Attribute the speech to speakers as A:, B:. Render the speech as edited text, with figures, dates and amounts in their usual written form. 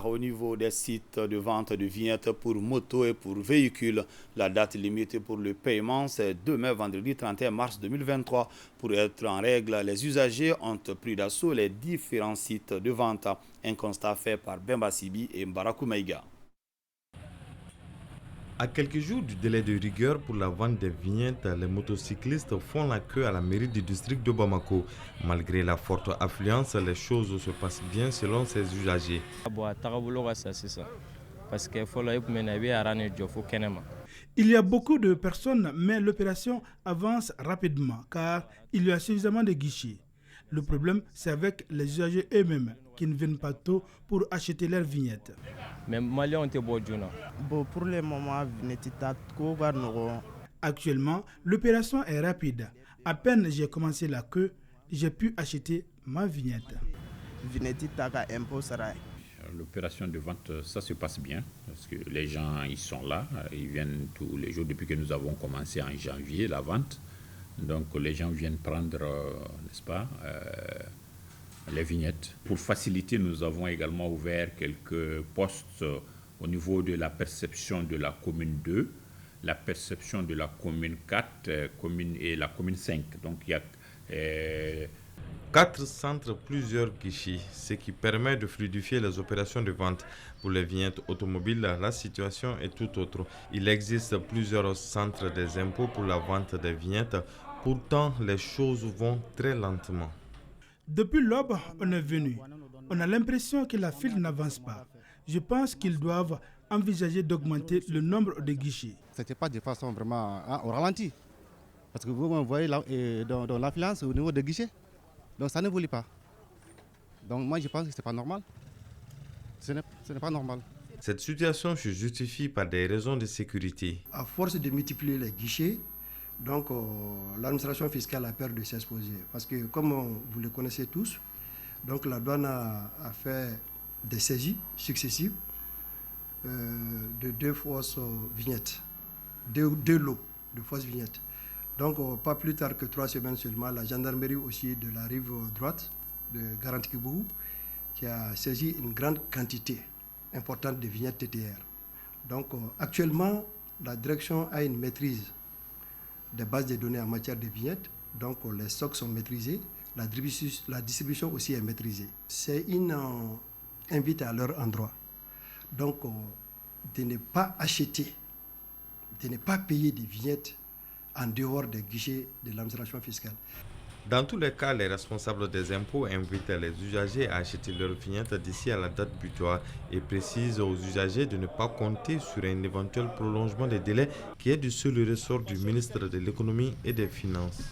A: Au niveau des sites de vente de vignettes pour motos et pour véhicules, la date limite pour le paiement, c'est demain, vendredi 31 mars 2023. Pour être en règle, les usagers ont pris d'assaut les différents sites de vente. Un constat fait par Bemba Sibi et Mbarakou Maïga.
B: À quelques jours du délai de rigueur pour la vente des vignettes, les motocyclistes font la queue à la mairie du district de Bamako. Malgré la forte affluence, les choses se passent bien selon ces usagers.
C: Il y a beaucoup de personnes, mais l'opération avance rapidement car il y a suffisamment de guichets. Le problème, c'est avec les usagers eux-mêmes qui ne viennent pas tôt pour acheter leurs vignettes.
D: Mais pour le moment,
C: actuellement, l'opération est rapide. À peine j'ai commencé la queue, j'ai pu acheter ma vignette.
E: L'opération de vente, ça se passe bien parce que les gens, ils sont là, ils viennent tous les jours depuis que nous avons commencé en janvier la vente. Donc les gens viennent prendre, n'est-ce pas, les vignettes. Pour faciliter, nous avons également ouvert quelques postes au niveau de la perception de la commune 2, la perception de la commune 4 et la commune 5. Donc il y a
B: 4 centres, plusieurs guichets, ce qui permet de fluidifier les opérations de vente. Pour les vignettes automobiles, la situation est tout autre. Il existe plusieurs centres des impôts pour la vente des vignettes. Pourtant, les choses vont très lentement.
C: Depuis l'aube, on est venu. On a l'impression que la file n'avance pas. Je pense qu'ils doivent envisager d'augmenter le nombre de guichets.
F: Ce n'était pas de façon vraiment au ralenti. Parce que vous voyez dans l'affluence au niveau des guichets. Donc ça ne voulait pas. Donc moi je pense que ce n'est pas normal. Ce n'est pas normal.
B: Cette situation se justifie par des raisons de sécurité.
G: À force de multiplier les guichets, donc l'administration fiscale a peur de s'exposer. Parce que comme vous le connaissez tous, donc la douane a fait des saisies successives de 2 fausses vignettes, 2 lots de fausses vignettes. Donc, pas plus tard que 3 semaines seulement, la gendarmerie aussi de la rive droite de Garanti-Kibou, qui a saisi une grande quantité importante de vignettes TTR. Donc, actuellement, la direction a une maîtrise des bases de données en matière de vignettes. Donc, les stocks sont maîtrisés, la distribution aussi est maîtrisée. C'est une invite à leur endroit. Donc, de ne pas acheter, de ne pas payer des vignettes en dehors des guichets de l'administration fiscale.
B: Dans tous les cas, les responsables des impôts invitent les usagers à acheter leurs vignettes d'ici à la date butoir et précisent aux usagers de ne pas compter sur un éventuel prolongement des délais qui est du seul ressort du ministre de l'économie et des finances.